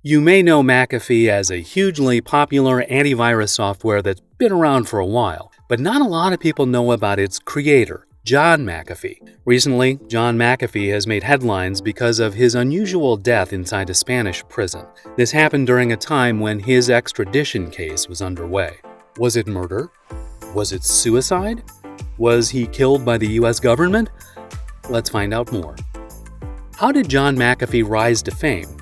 You may know McAfee as a hugely popular antivirus software that's been around for a while, but not a lot of people know about its creator, John McAfee. Recently, John McAfee has made headlines because of his unusual death inside a Spanish prison. This happened during a time when his extradition case was underway. Was it murder? Was it suicide? Was he killed by the US government? Let's find out more. How did John McAfee rise to fame?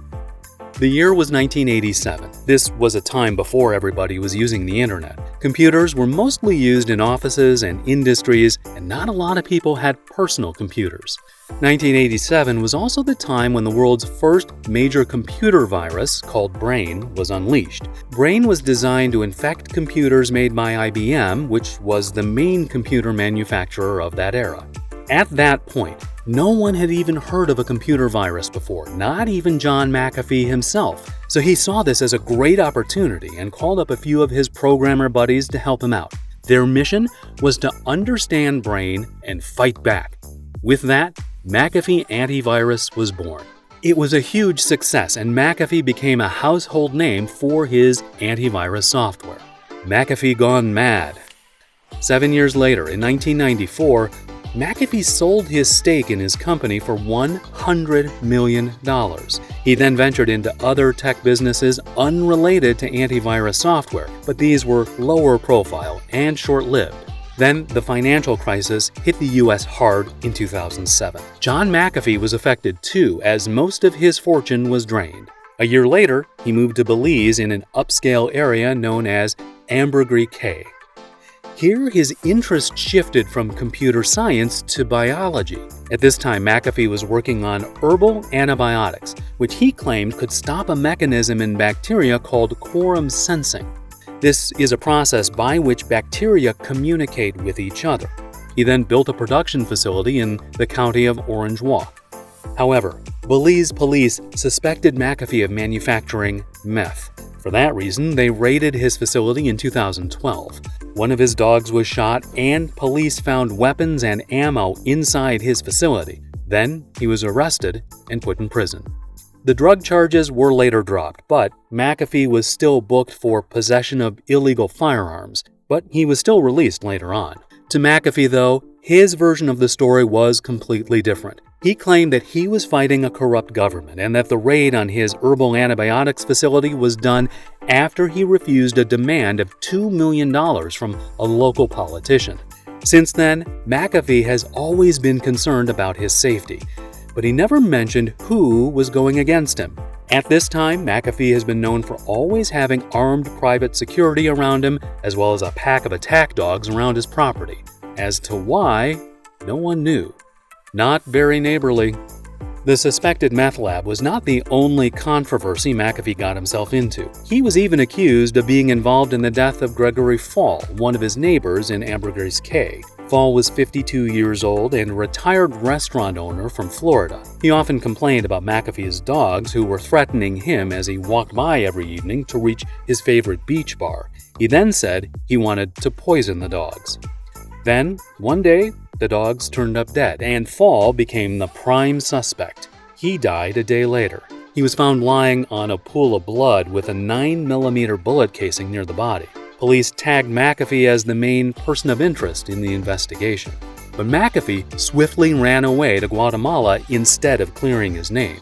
The year was 1987. This was a time before everybody was using the internet. Computers were mostly used in offices and industries, and not a lot of people had personal computers. 1987 was also the time when the world's first major computer virus, called Brain, was unleashed. Brain was designed to infect computers made by IBM, which was the main computer manufacturer of that era. At that point, no one had even heard of a computer virus before, not even John McAfee himself. So he saw this as a great opportunity and called up a few of his programmer buddies to help him out. Their mission was to understand Brain and fight back. With that, McAfee Antivirus was born. It was a huge success, and McAfee became a household name for his antivirus software. McAfee gone mad. 7 years later, in 1994, McAfee sold his stake in his company for $100 million. He then ventured into other tech businesses unrelated to antivirus software, but these were lower profile and short-lived. Then the financial crisis hit the US hard in 2007. John McAfee was affected too, as most of his fortune was drained. A year later, he moved to Belize in an upscale area known as Ambergris Caye. Here, his interest shifted from computer science to biology. At this time, McAfee was working on herbal antibiotics, which he claimed could stop a mechanism in bacteria called quorum sensing. This is a process by which bacteria communicate with each other. He then built a production facility in the county of Orange Walk. However, Belize police suspected McAfee of manufacturing meth. For that reason, they raided his facility in 2012. One of his dogs was shot, and police found weapons and ammo inside his facility. Then he was arrested and put in prison. The drug charges were later dropped, but McAfee was still booked for possession of illegal firearms, but he was still released later on. To McAfee, though, his version of the story was completely different. He claimed that he was fighting a corrupt government and that the raid on his herbal antibiotics facility was done after he refused a demand of $2 million from a local politician. Since then, McAfee has always been concerned about his safety, but he never mentioned who was going against him. At this time, McAfee has been known for always having armed private security around him, as well as a pack of attack dogs around his property. As to why, no one knew. Not very neighborly. The suspected meth lab was not the only controversy McAfee got himself into. He was even accused of being involved in the death of Gregory Fall, one of his neighbors in Ambergris Caye. Fall was 52 years old and a retired restaurant owner from Florida. He often complained about McAfee's dogs, who were threatening him as he walked by every evening to reach his favorite beach bar. He then said he wanted to poison the dogs. Then, one day, the dogs turned up dead, and Fall became the prime suspect. He died a day later. He was found lying on a pool of blood with a 9mm bullet casing near the body. Police tagged McAfee as the main person of interest in the investigation. But McAfee swiftly ran away to Guatemala instead of clearing his name.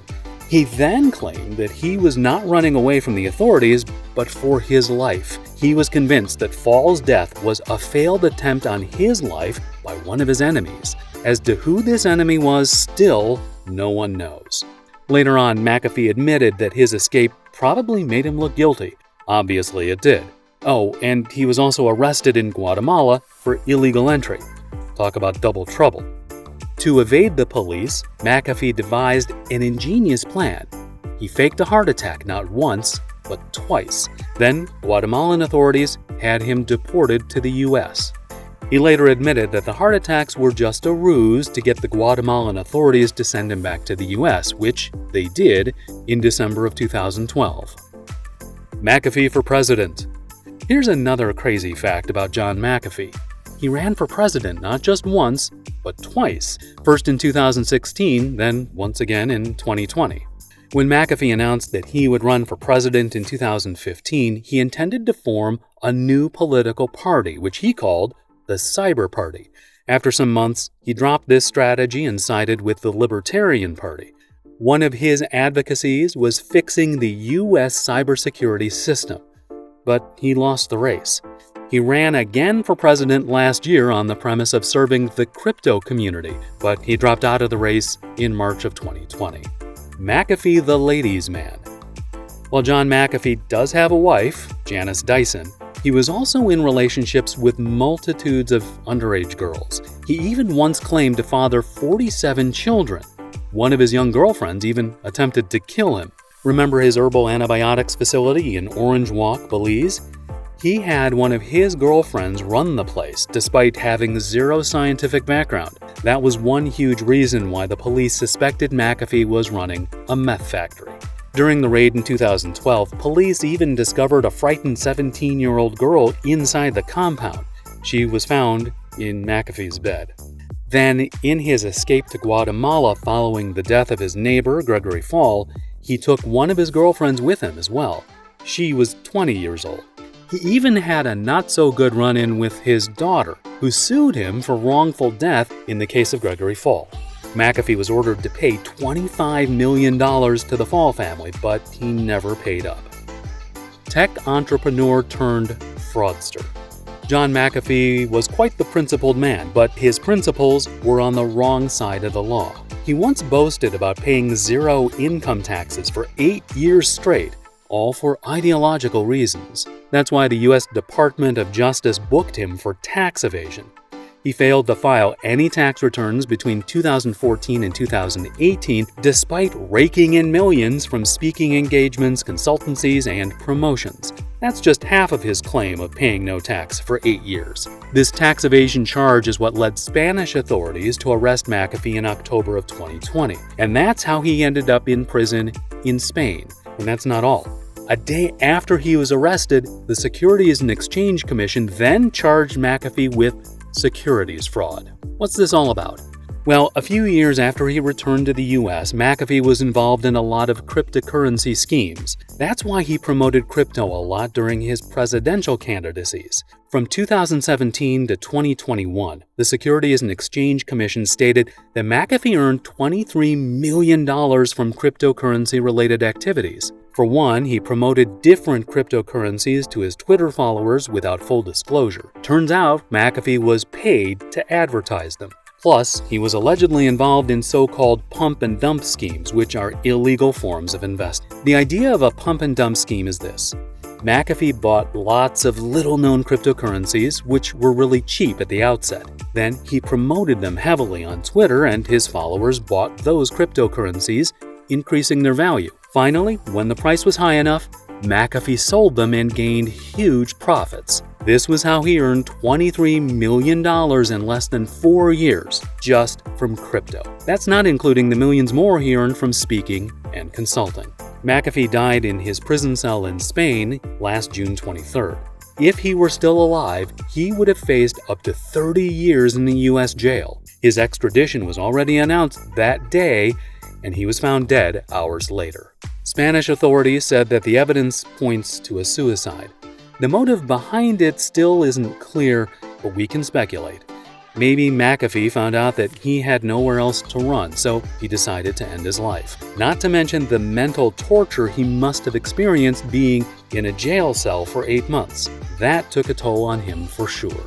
He then claimed that he was not running away from the authorities, but for his life. He was convinced that Fall's death was a failed attempt on his life by one of his enemies. As to who this enemy was, still no one knows. Later on, McAfee admitted that his escape probably made him look guilty. Obviously it did. Oh, and he was also arrested in Guatemala for illegal entry. Talk about double trouble. To evade the police, McAfee devised an ingenious plan. He faked a heart attack not once, but twice. Then, Guatemalan authorities had him deported to the US. He later admitted that the heart attacks were just a ruse to get the Guatemalan authorities to send him back to the US, which they did in December of 2012. McAfee for president. Here's another crazy fact about John McAfee. He ran for president not just once, but twice. First in 2016, then once again in 2020. When McAfee announced that he would run for president in 2015, he intended to form a new political party, which he called the Cyber Party. After some months, he dropped this strategy and sided with the Libertarian Party. One of his advocacies was fixing the U.S. cybersecurity system, but he lost the race. He ran again for president last year on the premise of serving the crypto community, but he dropped out of the race in March of 2020. McAfee the ladies' man. While John McAfee does have a wife, Janice Dyson, he was also in relationships with multitudes of underage girls. He even once claimed to father 47 children. One of his young girlfriends even attempted to kill him. Remember his herbal antibiotics facility in Orange Walk, Belize? He had one of his girlfriends run the place, despite having zero scientific background. That was one huge reason why the police suspected McAfee was running a meth factory. During the raid in 2012, police even discovered a frightened 17-year-old girl inside the compound. She was found in McAfee's bed. Then, in his escape to Guatemala following the death of his neighbor, Gregory Fall, he took one of his girlfriends with him as well. She was 20 years old. He even had a not-so-good run-in with his daughter, who sued him for wrongful death in the case of Gregory Fall. McAfee was ordered to pay $25 million to the Fall family, but he never paid up. Tech entrepreneur turned fraudster. John McAfee was quite the principled man, but his principles were on the wrong side of the law. He once boasted about paying zero income taxes for 8 years straight, all for ideological reasons. That's why the U.S. Department of Justice booked him for tax evasion. He failed to file any tax returns between 2014 and 2018, despite raking in millions from speaking engagements, consultancies, and promotions. That's just half of his claim of paying no tax for 8 years. This tax evasion charge is what led Spanish authorities to arrest McAfee in October of 2020. And that's how he ended up in prison in Spain. And that's not all. A day after he was arrested, the Securities and Exchange Commission then charged McAfee with securities fraud. What's this all about? Well, a few years after he returned to the US, McAfee was involved in a lot of cryptocurrency schemes. That's why he promoted crypto a lot during his presidential candidacies. From 2017 to 2021, the Securities and Exchange Commission stated that McAfee earned $23 million from cryptocurrency-related activities. For one, he promoted different cryptocurrencies to his Twitter followers without full disclosure. Turns out, McAfee was paid to advertise them. Plus, he was allegedly involved in so-called pump and dump schemes, which are illegal forms of investing. The idea of a pump and dump scheme is this. McAfee bought lots of little-known cryptocurrencies, which were really cheap at the outset. Then he promoted them heavily on Twitter, and his followers bought those cryptocurrencies, increasing their value. Finally, when the price was high enough, McAfee sold them and gained huge profits. This was how he earned $23 million in less than 4 years, just from crypto. That's not including the millions more he earned from speaking and consulting. McAfee died in his prison cell in Spain last June 23rd. If he were still alive, he would have faced up to 30 years in the U.S. jail. His extradition was already announced that day, and he was found dead hours later. Spanish authorities said that the evidence points to a suicide. The motive behind it still isn't clear, but we can speculate. Maybe McAfee found out that he had nowhere else to run, so he decided to end his life. Not to mention the mental torture he must have experienced being in a jail cell for 8 months. That took a toll on him for sure.